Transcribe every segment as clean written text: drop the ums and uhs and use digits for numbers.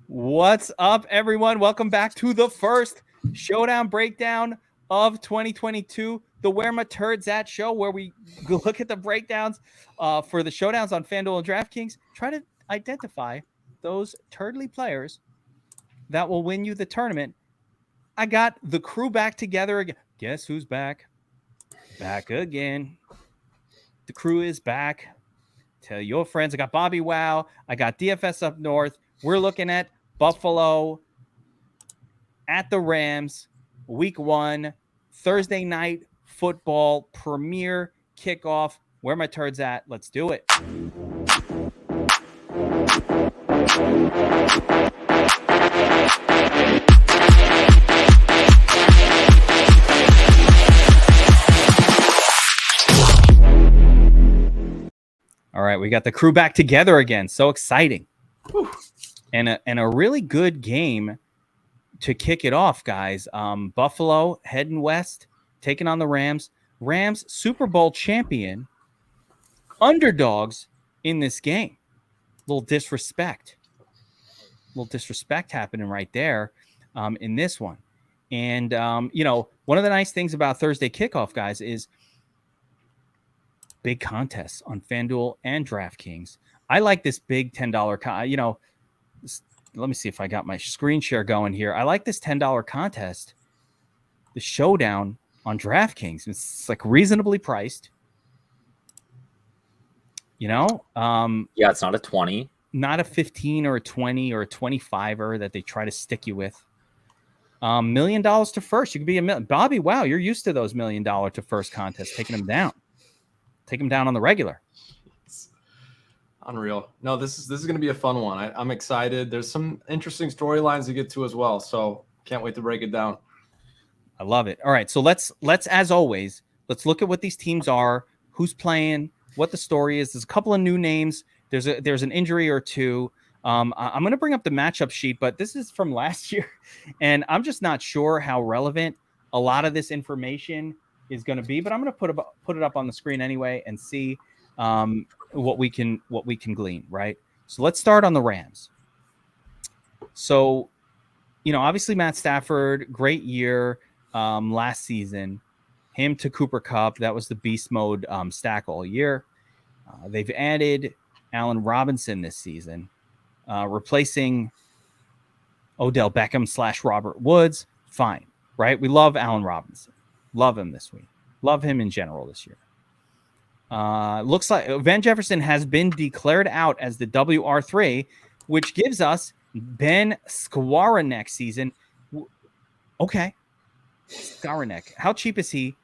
What's up, everyone? Welcome back to the first Showdown breakdown of 2022, the Where My Turds At show, where we look at the breakdowns for the showdowns on FanDuel and DraftKings, try to identify those turdly players that will win you the tournament. I got the crew back together again. Guess who's back? Back again. The crew is back. Tell your friends. I got Bobbywow. I got DFSUpNorth. We're looking at Buffalo at the Rams, week 1, Thursday night football, premier kickoff. Where my turds at? Let's do it. All right, we got the crew back together again. So exciting. Whew. And a really good game to kick it off, guys. Buffalo heading west, taking on the Rams. Rams Super Bowl champion, underdogs in this game. Little disrespect happening right there in this one. And, one of the nice things about Thursday kickoff, guys, is big contests on FanDuel and DraftKings. I like this big $10 let me see if I got my screen share going here. I like this $10 contest, the Showdown on DraftKings. It's like reasonably priced. It's not a 20, not a 15 or a 20 or a 25er that they try to stick you with. $1 million to first. You could be a million. Bobby, wow, you're used to those $1 million to first contests, taking them down. Take them down on the regular. Unreal. No, this is going to be a fun one. I'm excited. There's some interesting storylines to get to as well. So can't wait to break it down. I love it. All right. So let's as always, let's look at what these teams are, who's playing, what the story is. There's a couple of new names. There's an injury or two. I'm going to bring up the matchup sheet, but this is from last year, and I'm just not sure how relevant a lot of this information is going to be, but I'm going to put it up on the screen anyway and see what we can glean, right? So let's start on the Rams. So, obviously Matt Stafford, great year last season. Him to Cooper Kupp, that was the beast mode stack all year. They've added Allen Robinson this season, replacing Odell Beckham / Robert Woods. Fine, right? We love Allen Robinson. Love him this week. Love him in general this year. Looks like Van Jefferson has been declared out as the WR3, which gives us Ben Skowronek next season. Okay. Skowronek. How cheap is he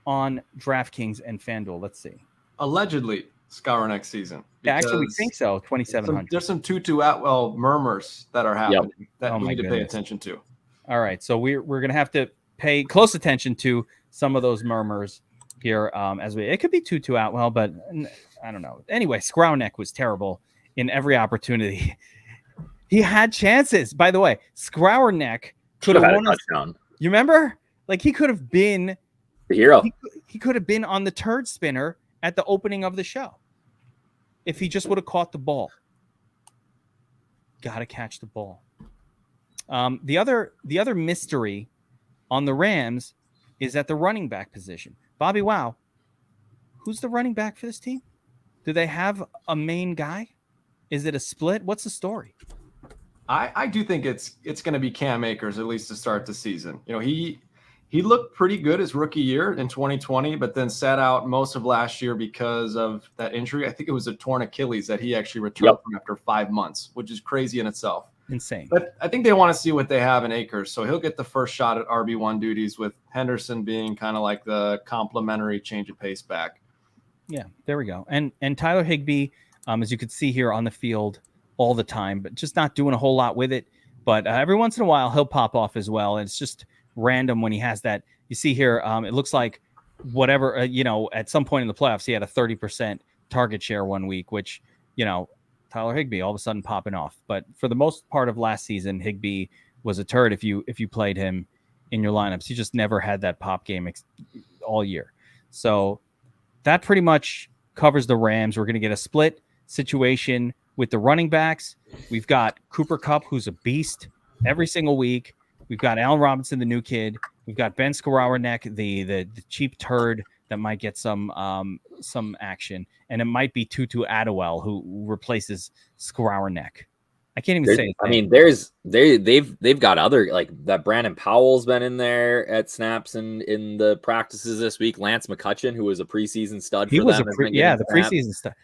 on DraftKings and FanDuel? Let's see. Allegedly, Skowronek season. Yeah, actually, we think so. 2,700. There's some Tutu Atwell murmurs that are happening that we need to pay attention to. All right. So we're going to have to pay close attention to some of those murmurs here it could be Tutu Atwell, but I don't know. Anyway, Skowronek was terrible in every opportunity. He had chances. By the way, Skowronek could have had a touchdown. You remember? Like, he could have been the hero. He could have been on the turd spinner at the opening of the show if he just would have caught the ball. Got to catch the ball. The other mystery on the Rams is at the running back position. Bobby Wow, who's the running back for this team? Do they have a main guy? Is it a split? What's the story? I do think it's going to be Cam Akers, at least to start the season. He looked pretty good his rookie year in 2020, but then sat out most of last year because of that injury. I think it was a torn Achilles that he actually returned from after 5 months, which is crazy in itself. Insane. But I think they want to see what they have in Akers. So he'll get the first shot at RB1 duties, with Henderson being kind of like the complimentary change of pace back. Yeah, there we go. And Tyler Higbee, as you can see here, on the field all the time, but just not doing a whole lot with it. But every once in a while, he'll pop off as well. And it's just random when he has that. You see here, it looks like whatever, at some point in the playoffs, he had a 30% target share one week, which, Tyler Higbee all of a sudden popping off. But for the most part of last season, Higbee was a turd if you played him in your lineups. He just never had that pop game all year. So that pretty much covers the Rams. We're going to get a split situation with the running backs, we've got Cooper Kupp, who's a beast every single week. We've got Allen Robinson, the new kid. We've got Ben Skowronek, the cheap turd that might get some action, and it might be Tutu Atwell who replaces Skowronek. I can't even say it. I mean, they've got other, like that Brandon Powell's been in there at snaps and in the practices this week. Lance McCutcheon, who was a preseason stud, he was the preseason stud.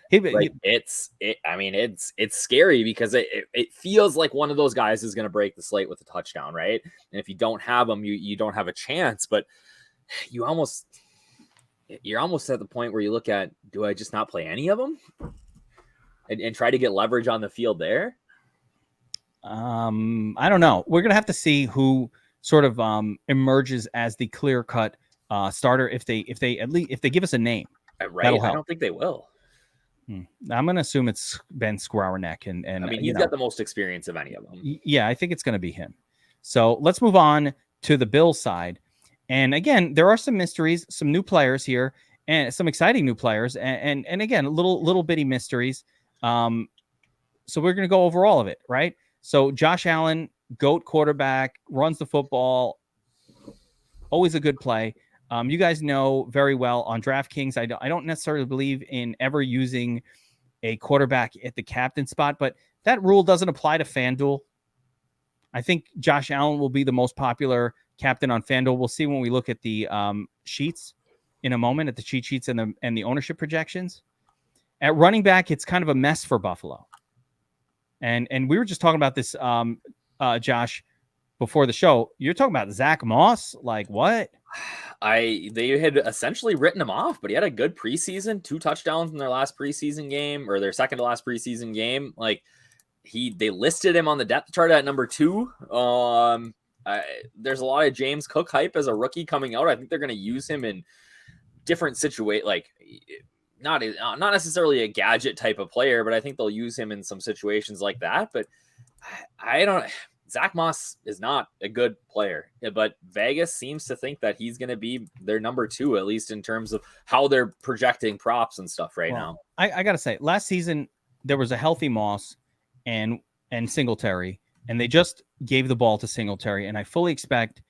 It's scary because it feels like one of those guys is going to break the slate with a touchdown, right? And if you don't have them, you don't have a chance. But you're almost at the point where you look at, do I just not play any of them and try to get leverage on the field there? I don't know. We're gonna have to see who sort of emerges as the clear-cut starter if they give us a name. Right. I don't think they will. I'm gonna assume it's Ben Skowronek, and I mean, he's got the most experience of any of them. Yeah, I think it's gonna be him. So let's move on to the Bills side. And again, there are some mysteries, some new players here, and some exciting new players, and again, little bitty mysteries. So we're gonna go over all of it, right? So Josh Allen, GOAT quarterback, runs the football, always a good play. You guys know very well on DraftKings, I don't necessarily believe in ever using a quarterback at the captain spot, but that rule doesn't apply to FanDuel. I think Josh Allen will be the most popular captain on FanDuel. We'll see when we look at the sheets in a moment, at the cheat sheets and the ownership projections. At running back, it's kind of a mess for Buffalo. And we were just talking about this, Josh, before the show. You're talking about Zack Moss? Like, what? They had essentially written him off, but he had a good preseason, 2 touchdowns in their last preseason game, or their second to last preseason game. Like, they listed him on the depth chart at number 2. There's a lot of James Cook hype as a rookie coming out. I think they're going to use him in different situations, like not necessarily a gadget type of player, but I think they'll use him in some situations like that. But Zack Moss is not a good player, but Vegas seems to think that he's going to be their number 2, at least in terms of how they're projecting props and stuff now. I got to say, last season, there was a healthy Moss and Singletary, and they just gave the ball to Singletary. And I fully expect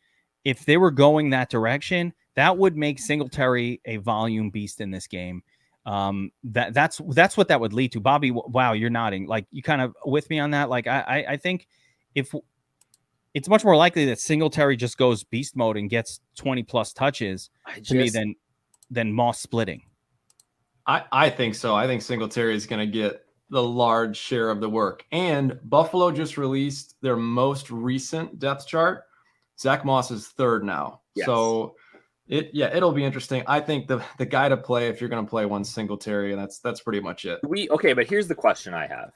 if they were going that direction, that would make Singletary a volume beast in this game. That's what that would lead to. Bobby, wow, you're nodding. Like, you kind of with me on that. Like, I think if it's much more likely that Singletary just goes beast mode and gets 20 plus touches to me than Moss splitting. I think so. I think Singletary is going to get the large share of the work. And Buffalo just released their most recent depth chart. Zack Moss is 3rd now. Yes. So it'll be interesting. I think the guy to play, if you're going to play one, Singletary, and that's pretty much it. But here's the question I have.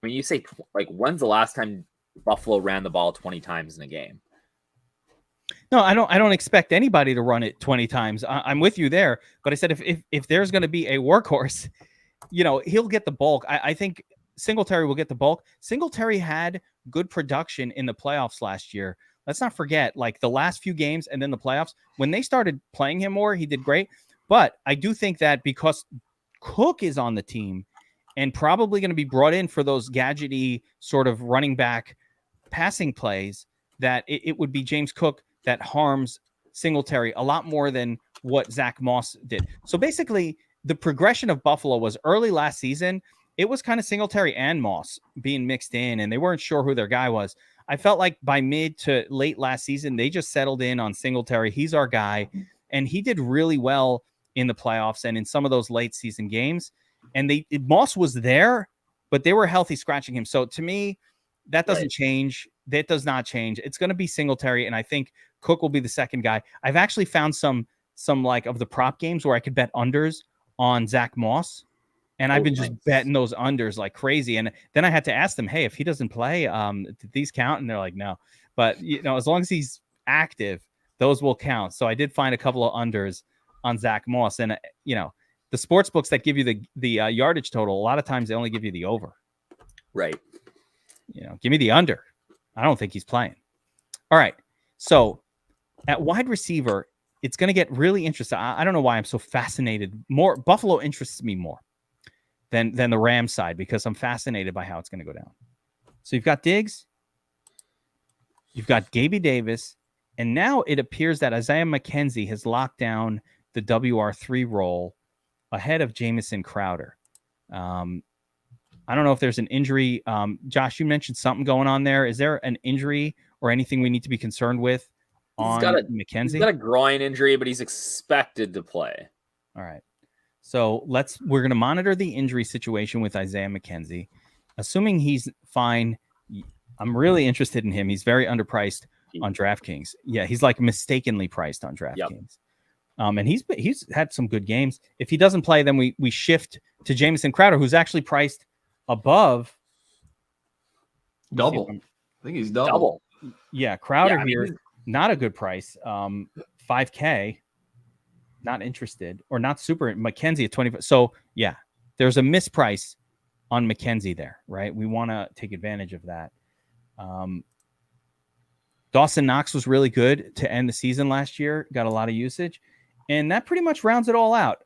When you say, like, when's the last time Buffalo ran the ball 20 times in a game? No, I don't expect anybody to run it 20 times. I'm with you there. But I said if there's going to be a workhorse, he'll get the bulk. I think Singletary will get the bulk. Singletary had good production in the playoffs last year. Let's not forget, like, the last few games and then the playoffs, when they started playing him more, he did great. But I do think that because Cook is on the team and probably going to be brought in for those gadgety sort of running back passing plays, that it would be James Cook that harms Singletary a lot more than what Zack Moss did. So basically, the progression of Buffalo was early last season. It was kind of Singletary and Moss being mixed in, and they weren't sure who their guy was. I felt like by mid to late last season, they just settled in on Singletary. He's our guy, and he did really well in the playoffs and in some of those late season games. And Moss was there, but they were healthy scratching him. So to me, that doesn't change. That does not change. It's going to be Singletary, and I think Cook will be the second guy. I've actually found some like of the prop games where I could bet unders on Zack Moss, and I've been just betting those unders like crazy. And then I had to ask them, hey, if he doesn't play, did these count? And they're like, no. But as long as he's active, those will count. So I did find a couple of unders on Zack Moss, and the sports books that give you the yardage total, a lot of times they only give you the over. Right. Give me the under. I don't think he's playing. All right. So at wide receiver, it's going to get really interesting. I don't know why I'm so fascinated. Buffalo interests me more than the Rams side because I'm fascinated by how it's going to go down. So you've got Diggs, you've got Gaby Davis, and now it appears that Isaiah McKenzie has locked down the WR3 role ahead of Jamison Crowder. I don't know if there's an injury. Josh, you mentioned something going on there. Is there an injury or anything we need to be concerned with on McKenzie? He's got a groin injury, but he's expected to play. All right. So we're going to monitor the injury situation with Isaiah McKenzie. Assuming he's fine, I'm really interested in him. He's very underpriced on DraftKings. Yeah, he's like mistakenly priced on DraftKings. Yep. And he's had some good games. If he doesn't play, then we shift to Jamison Crowder, who's actually priced above double. I think he's double. Yeah, Crowder here, not a good price. $5K, not interested or not super. McKenzie at 20. So yeah, there's a misprice on McKenzie there, right? We want to take advantage of that. Dawson Knox was really good to end the season last year, got a lot of usage, and that pretty much rounds it all out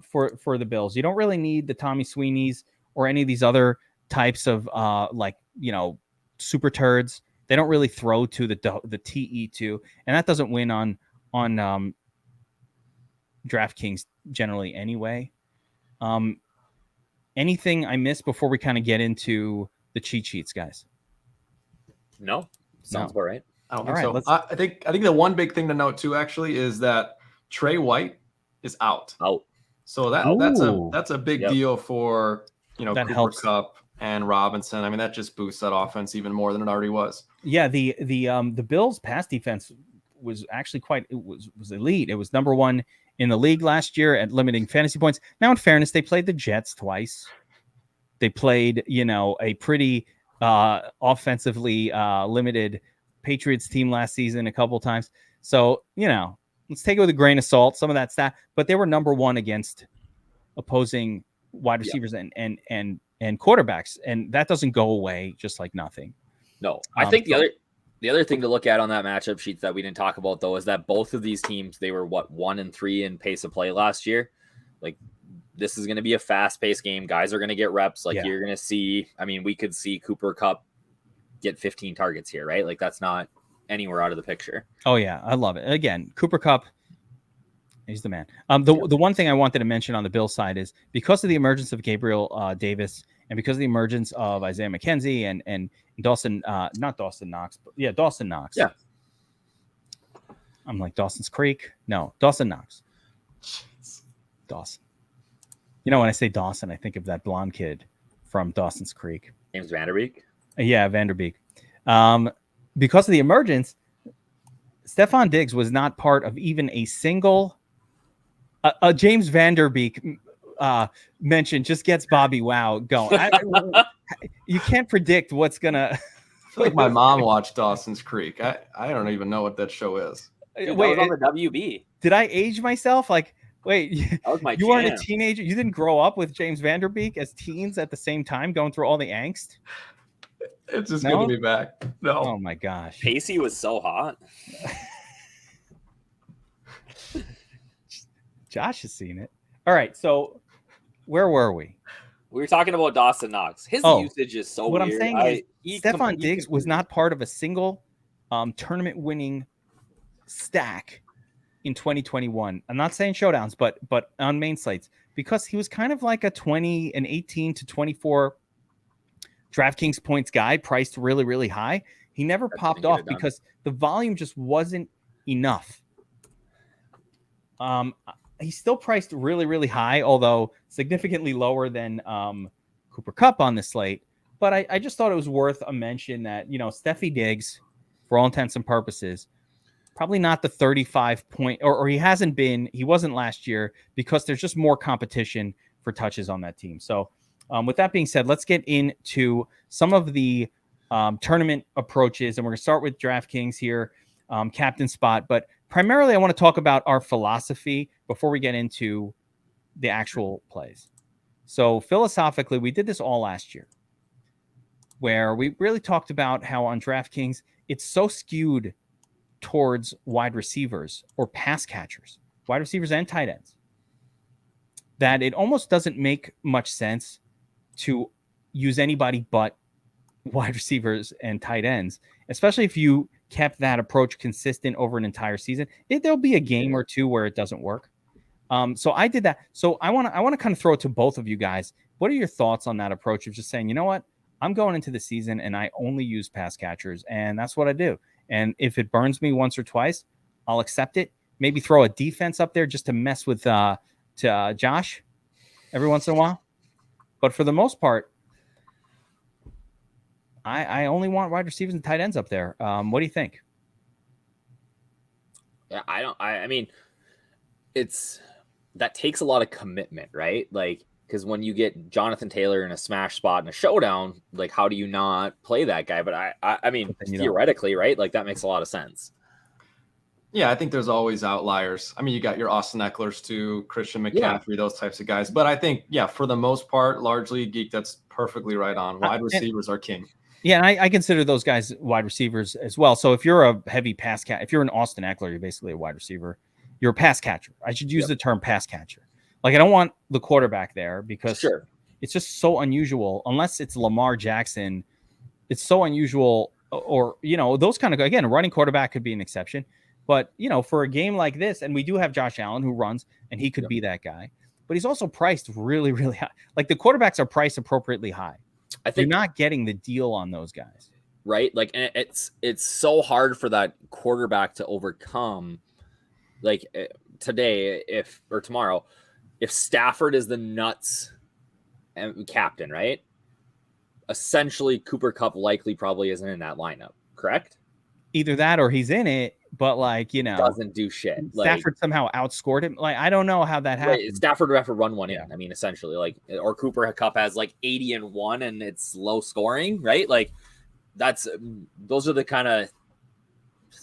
for the Bills. You don't really need the Tommy Sweeneys or any of these other types of super turds. They don't really throw to the TE2, and that doesn't win on DraftKings generally anyway. Anything I missed before we kind of get into the cheat sheets, guys? No, sounds about right. I don't think so. I think the one big thing to note too, actually, is that Trey White is out. So that's a big deal for Cooper Kupp and Robinson. I mean, that just boosts that offense even more than it already was. Yeah, the Bills' pass defense was actually was elite. It was number one in the league last year at limiting fantasy points. Now, in fairness, they played the Jets twice. They played, a pretty offensively limited Patriots team last season a couple times. So, let's take it with a grain of salt, some of that stat. But they were number one against opposing wide receivers and quarterbacks, and that doesn't go away just like nothing. No, I think the other thing to look at on that matchup sheet that we didn't talk about though is that both of these teams, they were 1-3 in pace of play last year. Like, this is going to be a fast-paced game. Guys are going to get reps. You're going to see. I mean, we could see Cooper Kupp get 15 targets here, right? Like, that's not anywhere out of the picture. Oh yeah, I love it. Again, Cooper Kupp, he's the man. The one thing I wanted to mention on the Bills side is because of the emergence of Gabriel Davis and because of the emergence of Isaiah McKenzie and Dawson, not Dawson Knox, but Dawson Knox. Yeah. I'm like Dawson's Creek. No, Dawson Knox. Dawson. When I say Dawson, I think of that blonde kid from Dawson's Creek. James Vanderbeek. Yeah, Vanderbeek. Because of the emergence, Stefan Diggs was not part of even a single James Vanderbeek mention just gets Bobbywow going. You can't predict what's gonna. I feel like my mom watched Dawson's Creek. I don't even know what that show is. Dude, wait, on the WB. Did I age myself? Like, wait, that was my you weren't a teenager. You didn't grow up with James Vanderbeek as teens at the same time, going through all the angst. It's just good to be back. No. Oh my gosh. Pacey was so hot. Josh has seen it. All right, so where were we? We were talking about Dawson Knox. His usage is so weird. I'm saying is Stefan Diggs was not part of a single tournament-winning stack in 2021. I'm not saying showdowns, but on main slates, because he was kind of like a 18 to 24 DraftKings points guy, priced really, really high. He never popped off because the volume just wasn't enough. He's still priced really, really high, although significantly lower than Cooper Kupp on the slate. But I just thought it was worth a mention that, Steffi Diggs, for all intents and purposes, probably not the 35 point, or he wasn't last year because there's just more competition for touches on that team. So with that being said, let's get into some of the tournament approaches, and we're going to start with DraftKings here, captain spot. But primarily, I want to talk about our philosophy before we get into the actual plays. So philosophically, we did this all last year, where we really talked about how on DraftKings, it's so skewed towards wide receivers or pass catchers, wide receivers and tight ends, that it almost doesn't make much sense to use anybody but wide receivers and tight ends, especially if you kept that approach consistent over an entire season. There'll be a game or two where it doesn't work. So I did that. So I want to kind of throw it to both of you guys. What are your thoughts on that approach of just saying, you know what, I'm going into the season and I only use pass catchers, and that's what I do. And if it burns me once or twice, I'll accept it. Maybe throw a defense up there just to mess with Josh every once in a while. But for the most part, I only want wide receivers and tight ends up there. What do you think? Yeah, I mean, that takes a lot of commitment, right? Like, because when you get Jonathan Taylor in a smash spot in a showdown, like, how do you not play that guy? But I mean, theoretically, right? Like, that makes a lot of sense. Yeah, I think there's always outliers. I mean, you got your Austin Eckler's too, Christian McCaffrey, those types of guys. But I think, for the most part, largely, Geek, that's perfectly right on. Wide receivers are king. Yeah, and I consider those guys wide receivers as well. So if you're a heavy pass catcher, if you're an Austin Eckler, you're basically a wide receiver. You're a pass catcher. I should use the term pass catcher. Like, I don't want the quarterback there because it's just so unusual. Unless it's Lamar Jackson, it's so unusual. Or, those kind of, again, a running quarterback could be an exception. But, for a game like this, and we do have Josh Allen who runs, and he could be that guy. But he's also priced really, really high. Like, the quarterbacks are priced appropriately high. I think you're not getting the deal on those guys. Right? Like, and it's so hard for that quarterback to overcome. Like, today, or tomorrow, if Stafford is the nuts and captain, right? Essentially, Cooper Kupp probably isn't in that lineup, correct? Either that or he's in it, but doesn't do shit. Stafford somehow outscored him. Like, I don't know how that happened. Right, Stafford would have to run one in. I mean, essentially, or Cooper Kupp has 80-1 and it's low scoring, right? Like, those are the kind of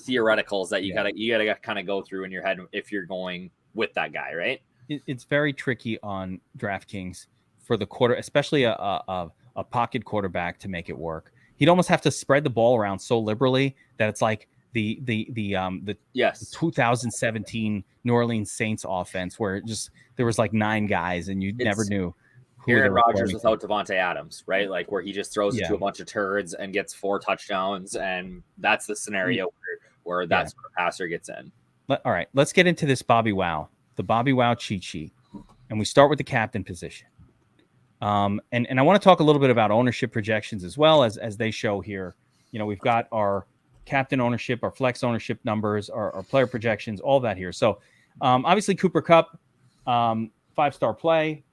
theoreticals that you gotta kind of go through in your head if you're going with that guy, right? It's very tricky on DraftKings for the quarter, especially a pocket quarterback, to make it work. He'd almost have to spread the ball around so liberally that it's like the 2017 New Orleans Saints offense, where there was 9 guys and you never knew. Aaron Rodgers without Devontae Adams, right? Like, where he just throws it to a bunch of turds and gets 4 touchdowns, and that's the scenario where that sort of passer gets in. All right, let's get into this Bobbywow, the Bobbywow cheat sheet, and we start with the captain position. And I want to talk a little bit about ownership projections as well as they show here. We've got our captain ownership, our flex ownership numbers, our player projections, all that here. So obviously Cooper Kupp, 5-star play.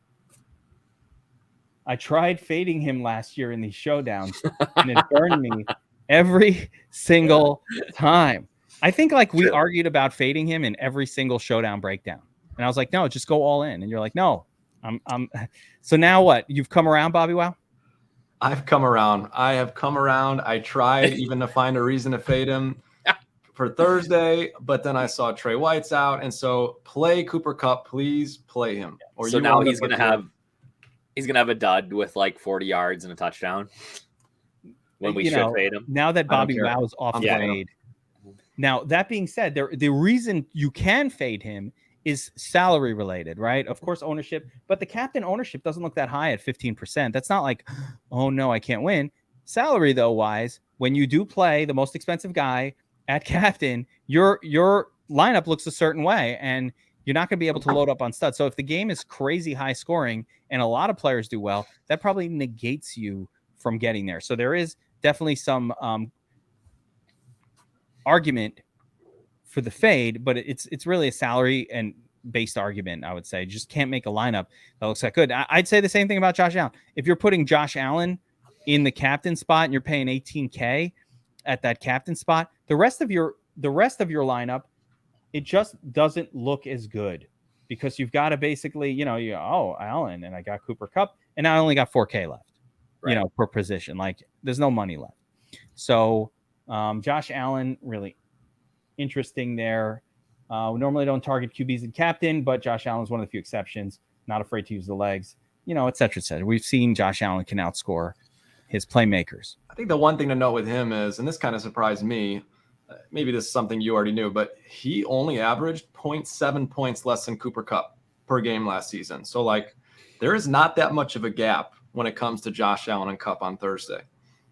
I tried fading him last year in these showdowns, and it burned me every single time. I think we argued about fading him in every single showdown breakdown. And I was like, no, just go all in. And you're like, no, so now what? You've come around, Bobbywow? I've come around. I have come around. I tried even to find a reason to fade him for Thursday, but then I saw Trey White's out. And so play Cooper Kupp, please play him. Or so now he's going to have a dud with 40 yards and a touchdown when we should fade him. Now that Bobbywow is off the fade. Now, that being said, the reason you can fade him is salary related, right? Of course, ownership, but the captain ownership doesn't look that high at 15%. That's not like, oh no, I can't win. Salary though wise, when you do play the most expensive guy at captain, your lineup looks a certain way, and you're not going to be able to load up on studs. So if the game is crazy high scoring and a lot of players do well, that probably negates you from getting there. So there is definitely some argument for the fade, but it's really a salary and based argument. I would say just can't make a lineup that looks that good. I'd say the same thing about Josh Allen. If you're putting Josh Allen in the captain spot and you're paying $18K at that captain spot, the rest of your lineup, it just doesn't look as good because you've got to basically, Allen, and I got Cooper Kupp, and I only got $4K left, per position. There's no money left. So Josh Allen, really interesting there. We normally don't target QBs and captain, but Josh Allen is one of the few exceptions. Not afraid to use the legs, et cetera, et cetera. We've seen Josh Allen can outscore his playmakers. I think the one thing to note with him is, and this kind of surprised me, maybe this is something you already knew, but he only averaged 0.7 points less than Cooper Kupp per game last season. So there is not that much of a gap when it comes to Josh Allen and Kupp on Thursday.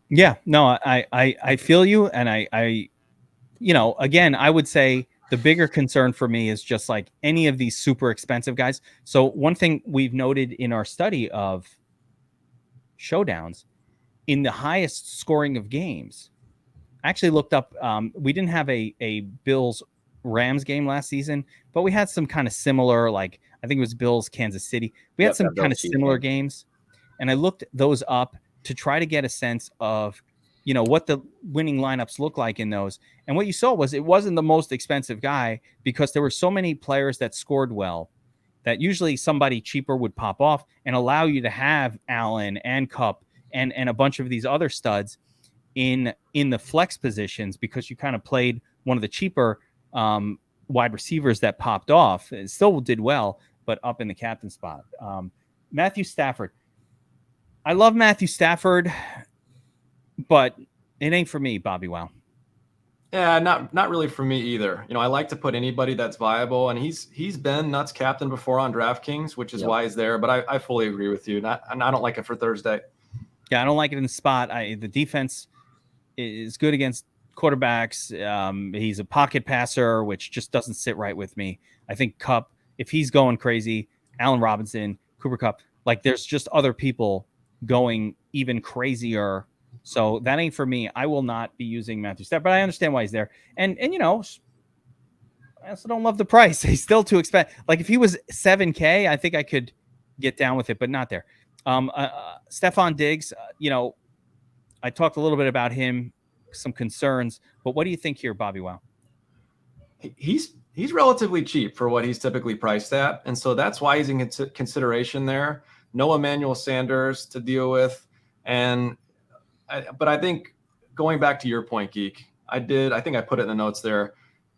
Yeah, no, I feel you. And I, again, I would say the bigger concern for me is just like any of these super expensive guys. So one thing we've noted in our study of showdowns, in the highest scoring of games, I actually looked up, we didn't have a Bills Rams game last season, but we had some kind of similar, like I think it was Bills Kansas City. We had some kind of similar games, and I looked those up to try to get a sense of, what the winning lineups look like in those. And what you saw was it wasn't the most expensive guy, because there were so many players that scored well that usually somebody cheaper would pop off and allow you to have Allen and Kupp and a bunch of these other studs in the flex positions, because you kind of played one of the cheaper wide receivers that popped off. It still did well, but up in the captain spot. Matthew Stafford. I love Matthew Stafford, but it ain't for me, Bobbywow. Yeah, not really for me either. I like to put anybody that's viable, and he's been nuts captain before on DraftKings, which is why he's there. But I fully agree with you. And I don't like it for Thursday. Yeah, I don't like it in the spot. The defense is good against quarterbacks. He's a pocket passer, which just doesn't sit right with me. I think Kupp, if he's going crazy, Allen Robinson, Cooper Kupp, like there's just other people going even crazier. So that ain't for me. I will not be using Matthew Stafford, but I understand why he's there. And I also don't love the price. He's still too expensive. Like if he was $7K, I think I could get down with it, but not there. Stefan Diggs, I talked a little bit about him, some concerns, but what do you think here, Bobbywow? He's relatively cheap for what he's typically priced at, and so that's why he's in consideration there. No Emmanuel Sanders to deal with, but I think going back to your point, Geek, I think I put it in the notes there.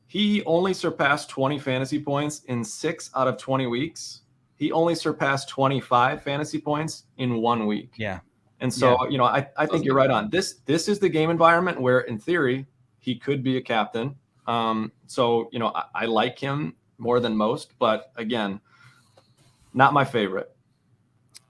He only surpassed 20 fantasy points in 6 out of 20 weeks. He only surpassed 25 fantasy points in 1 week. Yeah. And so, I think you're right on. This is the game environment where, in theory, he could be a captain. So, I like him more than most, but again, not my favorite.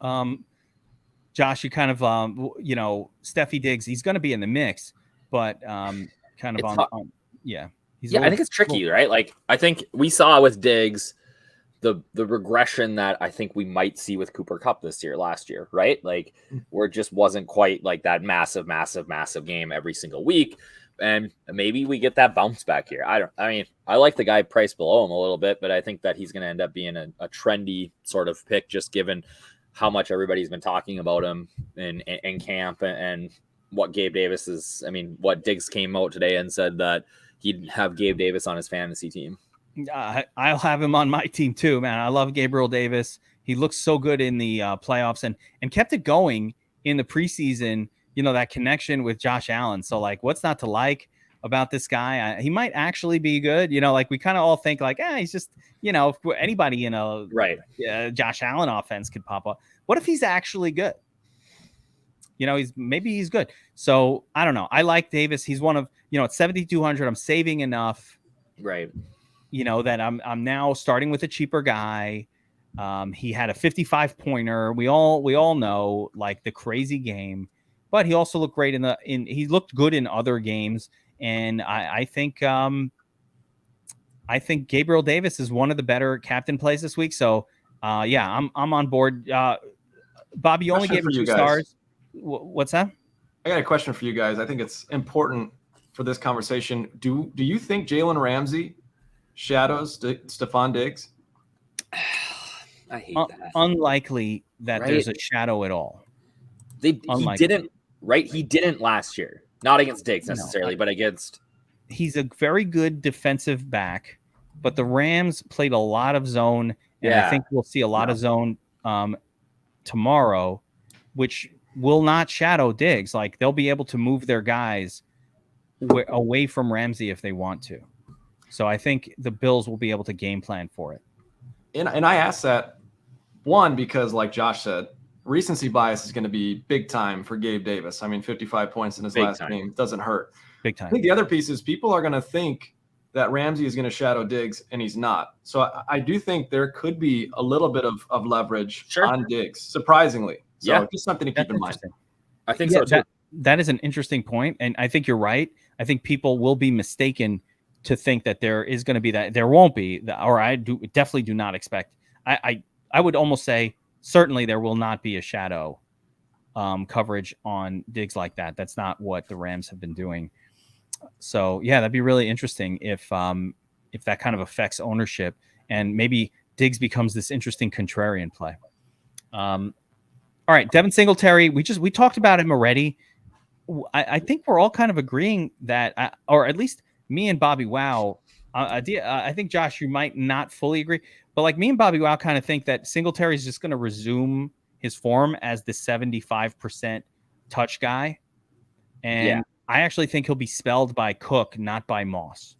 Josh, you kind of, Steffi Diggs, he's going to be in the mix, but kind of on yeah. I think it's tricky, right? Like, I think we saw with Diggs the regression that I think we might see with Cooper Kupp last year, right? Like, where it just wasn't quite like that massive game every single week. And maybe we get that bounce back here. I like the guy priced below him a little bit, but I think that he's going to end up being a trendy sort of pick, just given how much everybody's been talking about him in camp and what Gabe Davis is. I mean, what Diggs came out today and said that he'd have Gabe Davis on his fantasy team. I'll have him on my team too, man. I love Gabriel Davis. He looks so good in the playoffs and kept it going in the preseason, that connection with Josh Allen. So like, what's not to like about this guy? He might actually be good. Like we kind of all think like, he's just, if anybody in a Josh Allen offense could pop up. What if he's actually good? He's good. So I don't know. I like Davis. He's one of, at 7,200, I'm saving enough. Right. That I'm now starting with a cheaper guy. He had a 55 pointer. We all know like the crazy game, but he also looked great he looked good in other games. And I think Gabriel Davis is one of the better captain plays this week. So I'm on board. Bobby, you only gave him 2 stars. What's that? I got a question for you guys. I think it's important for this conversation. Do you think Jalen Ramsey shadows Stefan Diggs? I hate that. Unlikely that there's a shadow at all. He didn't last year. Not against Diggs necessarily, but against. He's a very good defensive back, but the Rams played a lot of zone, and I think we'll see a lot of zone tomorrow, which will not shadow Diggs. Like they'll be able to move their guys away from Ramsey if they want to. So I think the Bills will be able to game plan for it. And I asked that, one, because like Josh said, recency bias is going to be big time for Gabe Davis. I mean, 55 points in his last game doesn't hurt. Big time. I think the other piece is people are going to think that Ramsey is going to shadow Diggs, and he's not. So I do think there could be a little bit of leverage on Diggs, surprisingly. So just something to keep That's in mind. interesting. I think so too. That is an interesting point, and I think you're right. I think people will be mistaken to think that there is going to be that. There won't be, or I definitely do not expect. I would almost say certainly there will not be a shadow coverage on Diggs like that. That's not what the Rams have been doing. So yeah, that'd be really interesting if that kind of affects ownership, and maybe Diggs becomes this interesting contrarian play. All right, Devin Singletary. We talked about him already. I think we're all kind of agreeing that, or at least me and Bobbywow. I think Josh, you might not fully agree, but like me and Bobbywow kind of think that Singletary is just going to resume his form as the 75% touch guy, and I actually think he'll be spelled by Cook, not by Moss.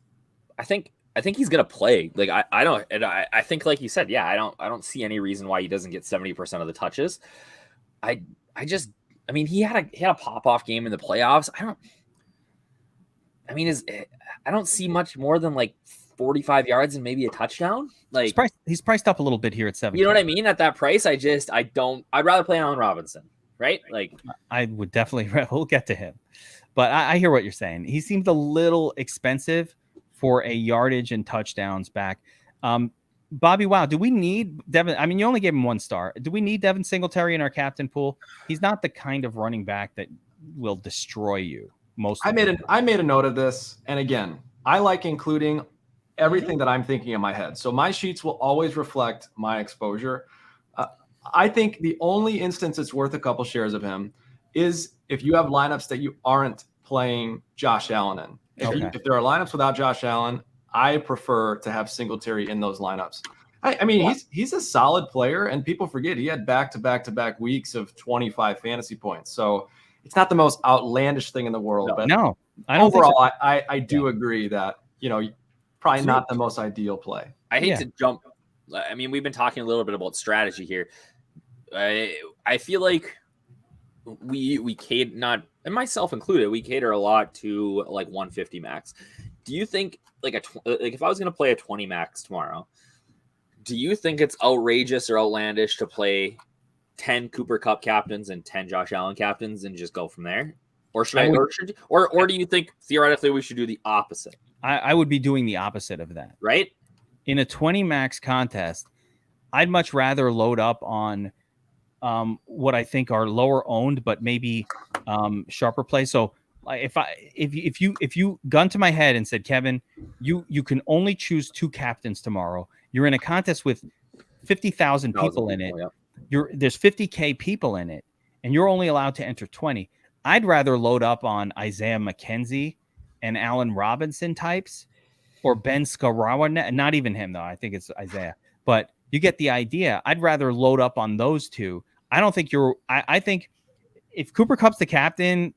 I think he's gonna play. Like I think like you said, I don't see any reason why he doesn't get 70% of the touches. I mean, he had a pop off game in the playoffs. I don't see much more than like 45 yards and maybe a touchdown. Like he's priced up a little bit here at 7. You know what I mean? At that price, I'd rather play Allen Robinson, right? Like I would definitely. We'll get to him, but I hear what you're saying. He seems a little expensive for a yardage and touchdowns back. Bobbywow, do we need Devin? I mean, you only gave him 1 star. Do we need Devin Singletary in our captain pool? He's not the kind of running back that will destroy you. I made a note of this, and again, I like including everything that I'm thinking in my head. So my sheets will always reflect my exposure. I think the only instance it's worth a couple shares of him is if you have lineups that you aren't playing Josh Allen in. If there are lineups without Josh Allen, I prefer to have Singletary in those lineups. I mean, he's a solid player, and people forget he had back-to-back weeks of 25 fantasy points. So it's not the most outlandish thing in the world. But no, I don't overall, think so. I do agree that, probably not the most ideal play. I hate to jump. I mean, we've been talking a little bit about strategy here. I feel like we cater, not, and myself included, we cater a lot to like 150 max. Do you think like if I was going to play a 20 max tomorrow, do you think it's outrageous or outlandish to play 10 Cooper Kupp captains and 10 Josh Allen captains and just go from there? Or or do you think theoretically we should do the opposite? I would be doing the opposite of that. Right? In a 20 max contest, I'd much rather load up on what I think are lower owned, but maybe sharper plays. So if you gun to my head and said, Kevin, you can only choose 2 captains tomorrow. You're in a contest with 50,000 people in it. Yeah. There's 50K people in it, and you're only allowed to enter 20. I'd rather load up on Isaiah McKenzie and Allen Robinson types, or Ben Skowronek. Not even him though. I think it's Isaiah, but you get the idea. I'd rather load up on those 2. I don't think I think if Cooper Kupp's the captain,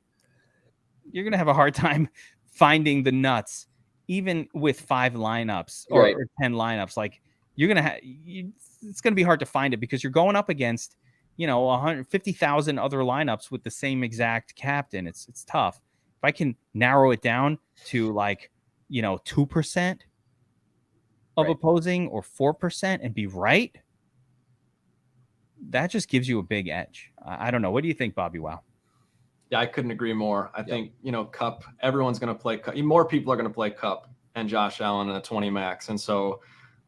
you're going to have a hard time finding the nuts, even with 5 lineups or 10 lineups. Like you're going to it's going to be hard to find it because you're going up against, 150,000 other lineups with the same exact captain. It's tough. If I can narrow it down to 2% of opposing or 4% and be right, that just gives you a big edge. I don't know. What do you think, Bobbywow? Yeah, I couldn't agree more. I think, Kupp, everyone's going to play Kupp. More people are going to play Kupp and Josh Allen in a 20 max. And so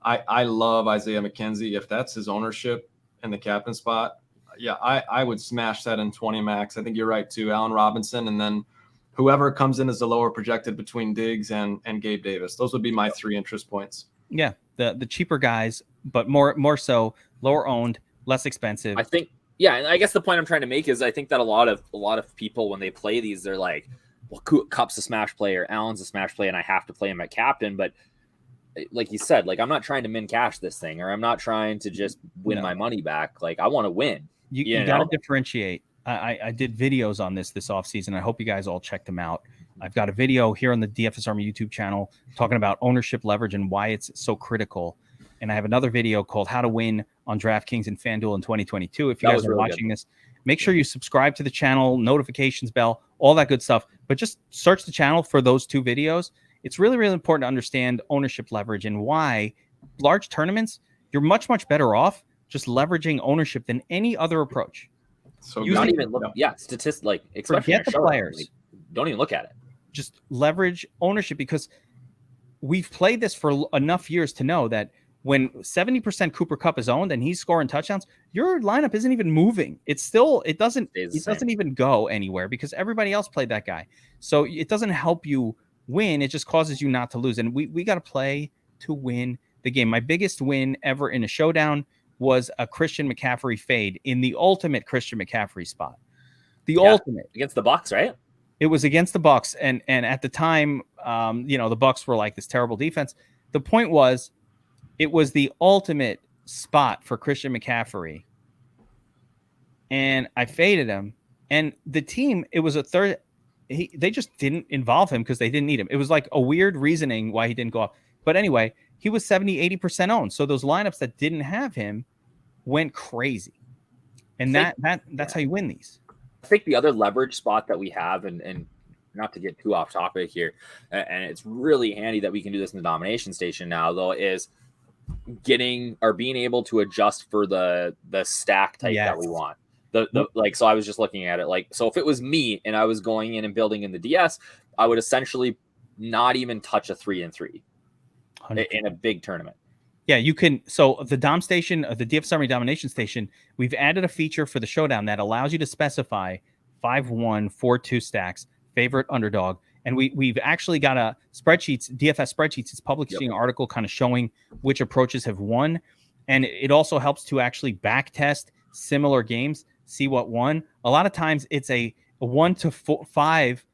I love Isaiah McKenzie. If that's his ownership in the captain spot, I would smash that in 20 max. I think you're right too. Allen Robinson, and then whoever comes in as the lower projected between Diggs and Gabe Davis. Those would be my 3 interest points. Yeah, the cheaper guys, but more so lower owned, less expensive. I think. Yeah, and I guess the point I'm trying to make is I think that a lot of people when they play these, they're like, well, Kupp's a smash player, Allen's a smash play, and I have to play him at captain. But like you said, like I'm not trying to min cash this thing, or I'm not trying to just win my money back. Like I want to win. You got to differentiate. I did videos on this offseason. I hope you guys all checked them out. I've got a video here on the DFS Army YouTube channel talking about ownership leverage and why it's so critical. And I have another video called How to Win on DraftKings and FanDuel in 2022. If you guys are watching this, make sure you subscribe to the channel, notifications bell, all that good stuff. But just search the channel for those 2 videos. It's really, really important to understand ownership leverage and why large tournaments, you're much, much better off just leveraging ownership than any other approach. So Not even look, statistics, like especially forget the players. Like, don't even look at it. Just leverage ownership, because we've played this for enough years to know that when 70% Cooper Kupp is owned and he's scoring touchdowns, your lineup isn't even moving. It doesn't even go anywhere because everybody else played that guy. So it doesn't help you win. It just causes you not to lose. And we got to play to win the game. My biggest win ever in a showdown was a Christian McCaffrey fade in the ultimate Christian McCaffrey spot. The ultimate against the Bucs, right? It was against the Bucs, and at the time, the Bucs were like this terrible defense. The point was, it was the ultimate spot for Christian McCaffrey, and I faded him. And the team, it was a third. They just didn't involve him because they didn't need him. It was like a weird reasoning why he didn't go off. But anyway, he was 70-80% owned. So those lineups that didn't have him went crazy, and that's how you win these. I think the other leverage spot that we have, and not to get too off topic here, and it's really handy that we can do this in the domination station now, though, is being able to adjust for the stack type that we want. So I was just looking at it so if it was me and I was going in and building in the DS, I would essentially not even touch a 3-3 in a big tournament. Yeah, you can. So the Dom station, the DF Summary Domination Station, we've added a feature for the Showdown that allows you to specify 5-1, 4-2 stacks, favorite underdog. And we've actually got a DFS spreadsheets. It's publishing an article kind of showing which approaches have won. And it also helps to actually back test similar games, see what won. A lot of times it's a 1 to 5,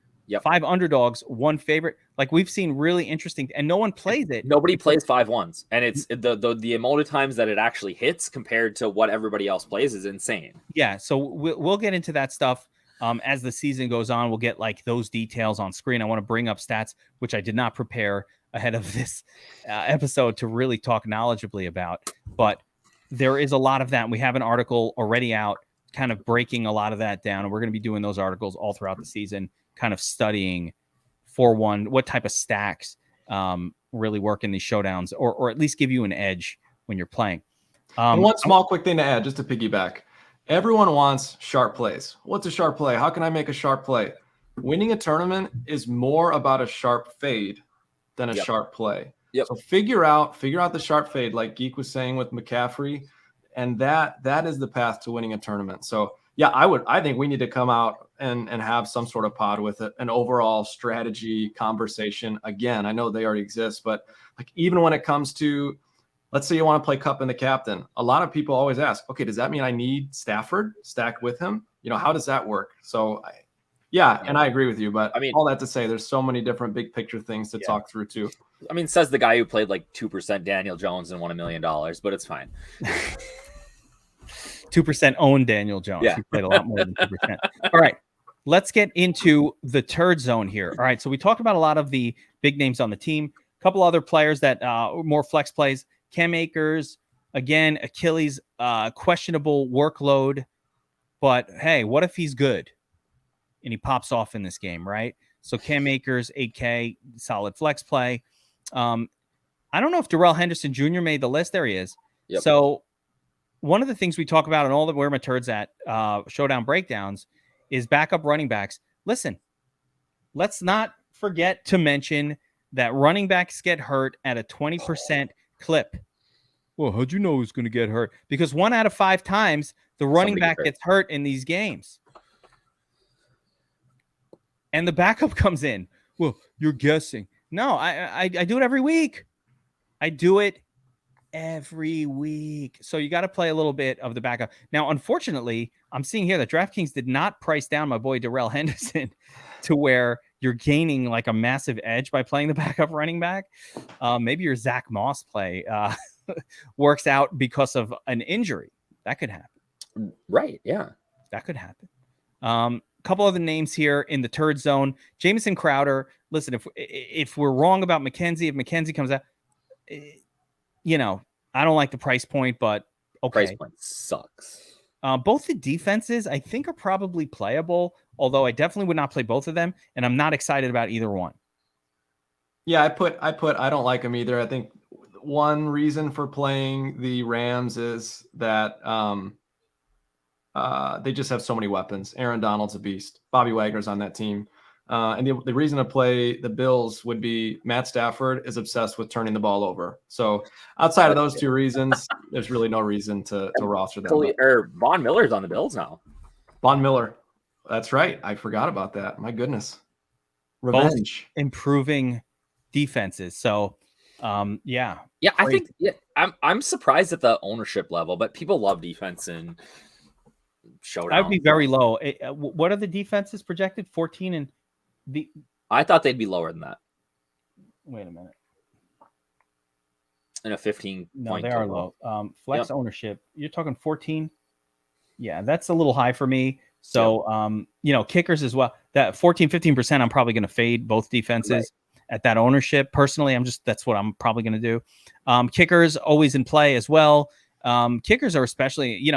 5 underdogs, 1 favorite. Like we've seen really interesting, and no one plays it. Nobody plays 5-1s, and it's the amount of times that it actually hits compared to what everybody else plays is insane. Yeah, so we'll get into that stuff as the season goes on. We'll get like those details on screen. I want to bring up stats, which I did not prepare ahead of this episode to really talk knowledgeably about, but there is a lot of that. And we have an article already out, kind of breaking a lot of that down, and we're going to be doing those articles all throughout the season, kind of studying 4-1, what type of stacks really work in these showdowns, or at least give you an edge when you're playing. And one small quick thing to add, just to piggyback. Everyone wants sharp plays. What's a sharp play? How can I make a sharp play? Winning a tournament is more about a sharp fade than a sharp play. So figure out the sharp fade, like Geek was saying with McCaffrey, and that is the path to winning a tournament. So yeah, I think we need to come out and have some sort of pod with it, an overall strategy conversation. Again, I know they already exist, but like even when it comes to, let's say you want to play Kupp and the captain, a lot of people always ask, okay, does that mean I need Stafford stacked with him? How does that work? So and I agree with you, but I mean, all that to say, there's so many different big picture things to talk through too. I mean, says the guy who played like 2% Daniel Jones and won $1 million, but it's fine. 2% owned Daniel Jones. Yeah. He played a lot more than 2%. All right, let's get into the turd zone here. All right, so we talked about a lot of the big names on the team. A couple other players that more flex plays. Cam Akers, again, Achilles, questionable workload. But hey, what if he's good and he pops off in this game, right? So Cam Akers, 8K, solid flex play. I don't know if Darrell Henderson Jr. made the list. There he is. Yep. So one of the things we talk about in all the Where My Turds At Showdown breakdowns is backup running backs. Listen, let's not forget to mention that running backs get hurt at a 20% clip. Well, how'd you know who's going to get hurt? Because 1 out of 5 times the running back gets hurt in these games. And the backup comes in. Well, you're guessing. No, I do it every week. I do it every week. So you got to play a little bit of the backup. Now, unfortunately, I'm seeing here that DraftKings did not price down my boy Darrell Henderson to where you're gaining like a massive edge by playing the backup running back. Maybe your Zack Moss play works out because of an injury. That could happen. Right. Yeah. That could happen. Couple other names here in the turd zone. Jamison Crowder. Listen, if we're wrong about Mckenzie, if Mckenzie comes out, I don't like the price point, but okay. Price point sucks. Both the defenses, I think, are probably playable, although I definitely would not play both of them, and I'm not excited about either one. Yeah, I don't like them either. I think one reason for playing the Rams is that They just have so many weapons. Aaron Donald's a beast. Bobby Wagner's on that team. And the reason to play the Bills would be Matt Stafford is obsessed with turning the ball over. So outside of those two reasons, there's really no reason to roster them. Or Von Miller's on the Bills now. Von Miller. That's right. I forgot about that. My goodness. Revenge. Both improving defenses. So, yeah. Yeah, I think I'm surprised at the ownership level, but people love defense and Showdown. I'd be very low. What are the defenses projected? 14 and I thought they'd be lower than that. Wait a minute. In a 15 No, they are low. Flex ownership. You're talking 14. Yeah, that's a little high for me. So, kickers as well. That 14, 15%, I'm probably going to fade both defenses at that ownership. Personally, that's what I'm probably going to do. Kickers always in play as well. Kickers are especially,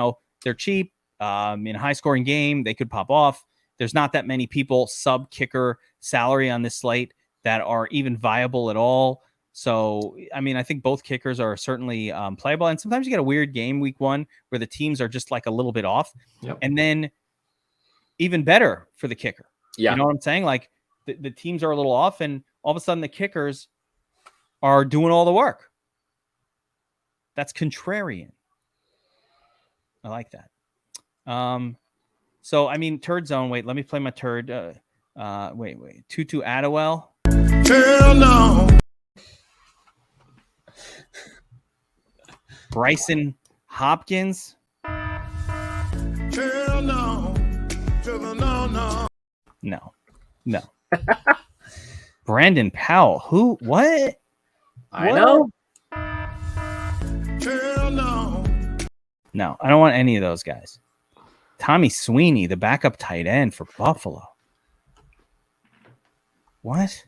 they're cheap. In a high scoring game, they could pop off. There's not that many people sub kicker salary on this slate that are even viable at all. So, I think both kickers are certainly playable. And sometimes you get a weird game week 1 where the teams are just like a little bit off. Yep. And then even better for the kicker. Yeah. You know what I'm saying? Like the teams are a little off and all of a sudden the kickers are doing all the work. That's contrarian. I like that. So, turd zone. Wait, let me play my turd. Wait. Tutu Atwell. Hell no. Bryson Hopkins. Hell no. No. Brandon Powell. Who? What? I know. Hell no. No, I don't want any of those guys. Tommy Sweeney, the backup tight end for Buffalo. What?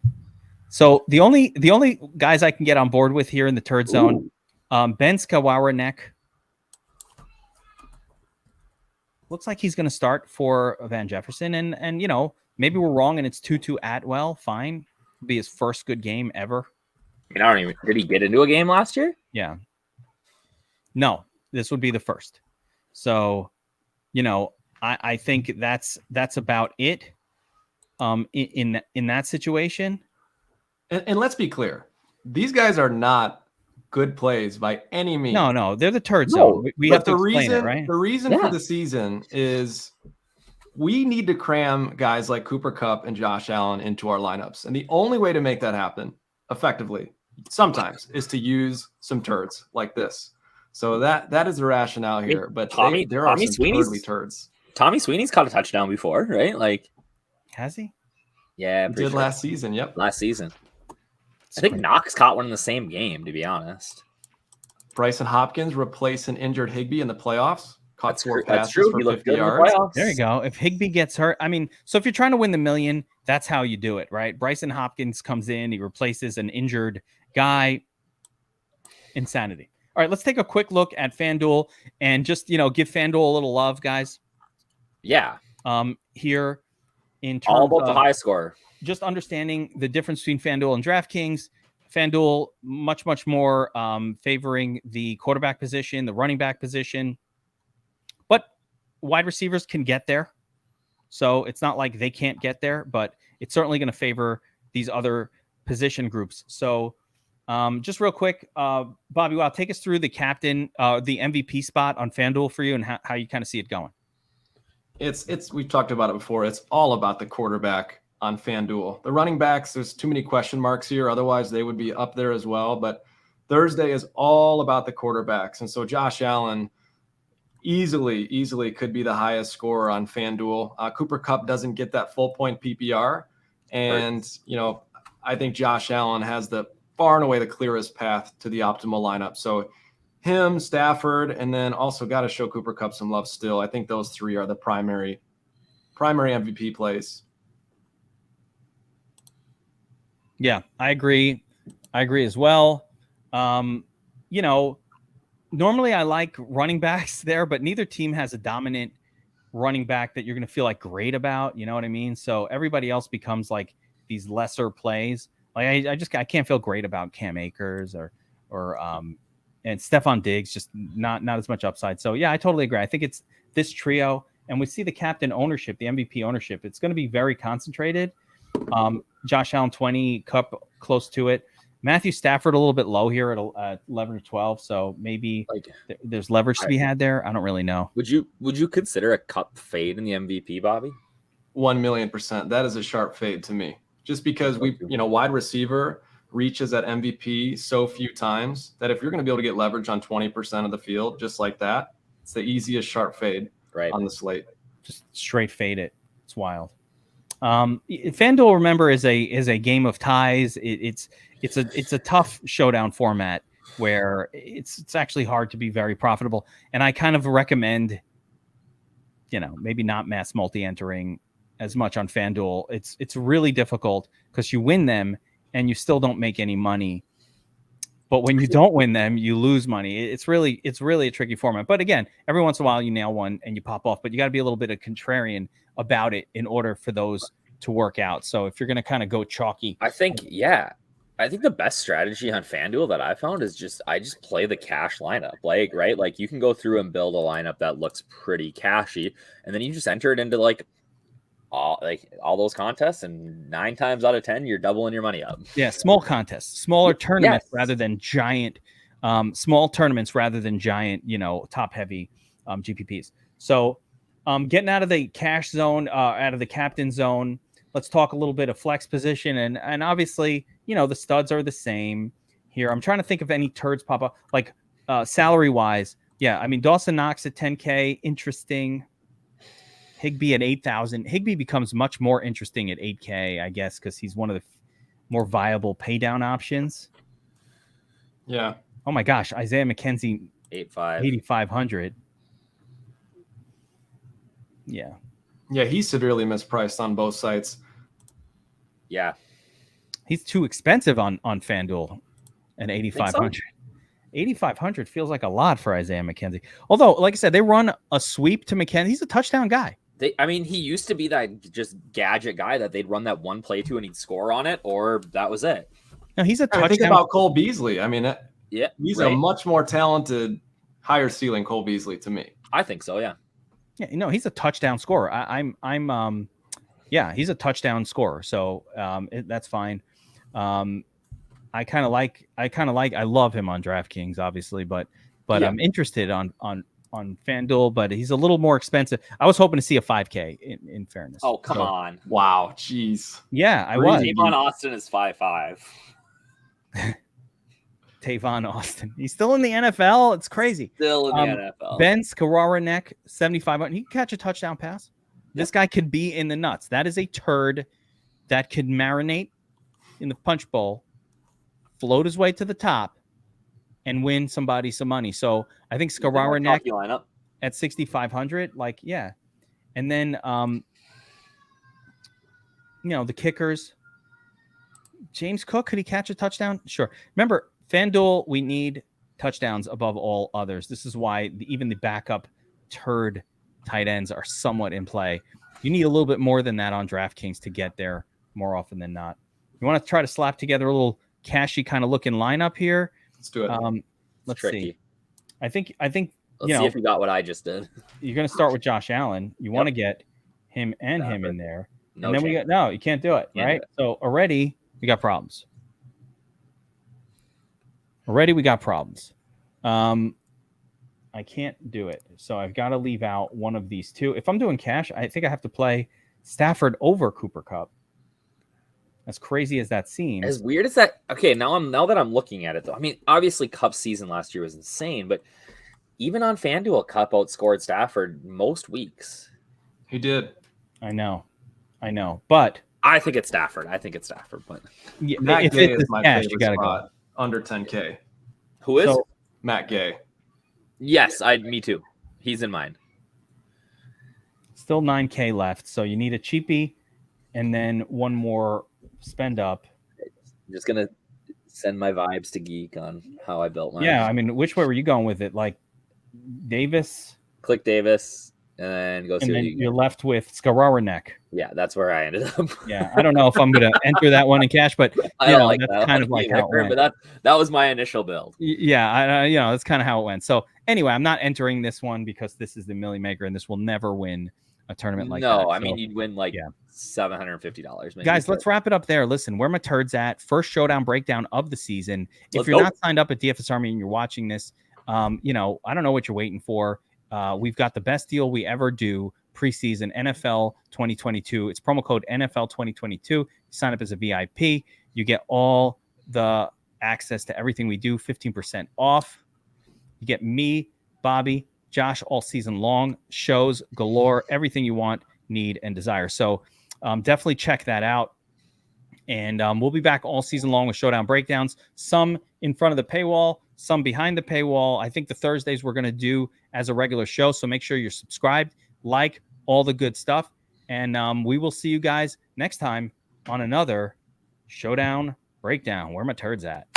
So the only guys I can get on board with here in the turd zone, Ben Skowronek. Looks like he's going to start for Van Jefferson, and maybe we're wrong, and it's Tutu Atwell. Fine, it'll be his first good game ever. Did he get into a game last year? Yeah. No, this would be the first. So, I think that's about it. In that situation. And let's be clear, these guys are not good plays by any means. No, they're the turd zone. We have to explain it, right? The reason for the season is we need to cram guys like Cooper Kupp and Josh Allen into our lineups. And the only way to make that happen effectively sometimes is to use some turds like this. So that is the rationale here. But there are some turds. Tommy Sweeney's caught a touchdown before, right? Like, has he? Yeah, he did last season. Yep, last season. I think Knox caught one in the same game, to be honest. Bryson Hopkins replaced an injured Higbee in the playoffs. Caught 4 passes for 50 yards. There you go. If Higbee gets hurt, so if you're trying to win the million, that's how you do it, right? Bryson Hopkins comes in, he replaces an injured guy. Insanity. All right, let's take a quick look at FanDuel and just, give FanDuel a little love, guys. Yeah. Here in terms all about the high score. Just understanding the difference between FanDuel and DraftKings. FanDuel much, much more favoring the quarterback position, the running back position. But wide receivers can get there. So it's not like they can't get there, but it's certainly going to favor these other position groups. So just real quick, Bobbywow, take us through the captain, the MVP spot on FanDuel for you and how you kind of see it going. We've talked about it before. It's all about the quarterback on FanDuel. The running backs, there's too many question marks here. Otherwise, they would be up there as well. But Thursday is all about the quarterbacks. And so Josh Allen easily could be the highest scorer on FanDuel. Cooper Kupp doesn't get that full point PPR. And, I think Josh Allen has the far and away the clearest path to the optimal lineup. So him, Stafford, and then also got to show Cooper Kupp some love still. I think those three are the primary MVP plays. Yeah, I agree. I agree as well. Normally I like running backs there, but neither team has a dominant running back that you're going to feel like great about. You know what I mean? So everybody else becomes like these lesser plays. Like I can't feel great about Cam Akers or and Stefan Diggs, just not as much upside. So yeah, I totally agree. I think it's this trio, and we see the captain ownership, the MVP ownership, it's going to be very concentrated. Josh Allen 20, Cup close to it. Matthew Stafford a little bit low here at 11 or 12, so maybe there's leverage to be had there. I don't really know. Would you consider a Cup fade in the MVP, Bobby? 1,000,000%. That is a sharp fade to me. Just because wide receiver reaches at MVP so few times that if you're going to be able to get leverage on 20% of the field just like that, it's the easiest sharp fade on the slate. Just straight fade it. It's wild. FanDuel, remember, is a game of ties. It's a tough showdown format where it's actually hard to be very profitable. And I kind of recommend, maybe not mass multi-entering as much on FanDuel. It's really difficult because you win them and you still don't make any money. But when you don't win them, you lose money. It's really a tricky format. But again, every once in a while you nail one and you pop off. But you got to be a little bit of contrarian about it in order for those to work out. So if you're going to kind of go chalky, I think the best strategy on FanDuel that I found is I just play the cash lineup. Right? Like you can go through and build a lineup that looks pretty cashy, and then you just enter it into all those contests, and 9 times out of 10 you're doubling your money up. Yeah, small contests, smaller tournaments rather than giant, small tournaments rather than giant, top heavy GPPs. So getting out of the cash zone, out of the captain zone, let's talk a little bit of flex position, and obviously the studs are the same here. I'm trying to think if any turds pop up, like salary wise. Yeah, I mean Dawson Knox at 10K, interesting. Higbee at 8,000. Higbee becomes much more interesting at 8K, I guess, because he's one of the more viable pay down options. Yeah. Oh my gosh, Isaiah McKenzie 8,500. Yeah. Yeah, he's severely mispriced on both sites. Yeah. He's too expensive on FanDuel at 8,500. 8,500 feels like a lot for Isaiah McKenzie. Although, like I said, they run a sweep to McKenzie. He's a touchdown guy. He used to be that just gadget guy that they'd run that one play to and he'd score on it, or that was it. No, he's a touchdown. Think about Cole Beasley. I mean, he's a much more talented, higher ceiling Cole Beasley to me. I think so, yeah. Yeah, he's a touchdown scorer. He's a touchdown scorer. So that's fine. I love him on DraftKings, obviously, but I'm interested on FanDuel, but he's a little more expensive. I was hoping to see a 5K in fairness. Oh, come on. Wow. Jeez. Yeah, I was. Tavon Austin is 5'5". Tavon Austin. He's still in the NFL. It's crazy. Still in the NFL. Ben Skowronek, 7,500. He can catch a touchdown pass. This guy could be in the nuts. That is a turd that could marinate in the punch bowl, float his way to the top, and win somebody some money. So I think Skowronek at 6,500, and then the kickers. James Cook, could he catch a touchdown? Sure. Remember, FanDuel, we need touchdowns above all others. This is why even the backup turd tight ends are somewhat in play. You need a little bit more than that on DraftKings to get there more often than not. You want to try to slap together a little cashy kind of looking lineup here. Let's do it. Let's see. I think Let's see if you got what I just did. You're going to start with Josh Allen. You want to get him and him in there. No, and then you can't do it, right? So already we got problems. I can't do it. So I've got to leave out one of these two. If I'm doing cash, I think I have to play Stafford over Cooper Kupp. As crazy as that seems. As weird as that. Okay, now that I'm looking at it, though, I mean, obviously Kupp's season last year was insane, but even on FanDuel, Kupp outscored Stafford most weeks. He did. I know. But I think it's Stafford. But yeah, Matt Gay is my cash, favorite spot. Under 10K. Who is? Matt Gay. Yes, me too. He's in mine. Still 9K left, so you need a cheapie and then one more spend up. I'm just gonna send my vibes to Geek on how I built mine. Yeah, I mean, which way were you going with it? Like Davis? Click Davis and then go see And what then you you're left with Scarara neck. Yeah, that's where I ended up. Yeah, I don't know if I'm going to enter that one in cash, but I don't like that's that kind of one like either, how it went. but that was my initial build. Yeah, that's kind of how it went. So anyway, I'm not entering this one because this is the Millie Maker, and this will never win a tournament like that. No, I So, mean you'd win like $750. Maybe. guys, let's wrap it up there. Listen, where my turds at? First showdown breakdown of the season. Let's If you're go. not signed up at DFS Army and you're watching this, I don't know what you're waiting for. We've got the best deal we ever do preseason NFL 2022. It's promo code NFL 2022. You sign up as a VIP. You get all the access to everything we do, 15% off. You get me, Bobby, Josh all season long, shows galore, everything you want, need, and desire. So definitely check that out. And we'll be back all season long with showdown breakdowns, some in front of the paywall, some behind the paywall. I think the Thursdays we're going to do as a regular show. So make sure you're subscribed, like all the good stuff. And we will see you guys next time on another showdown breakdown. Where my turds at?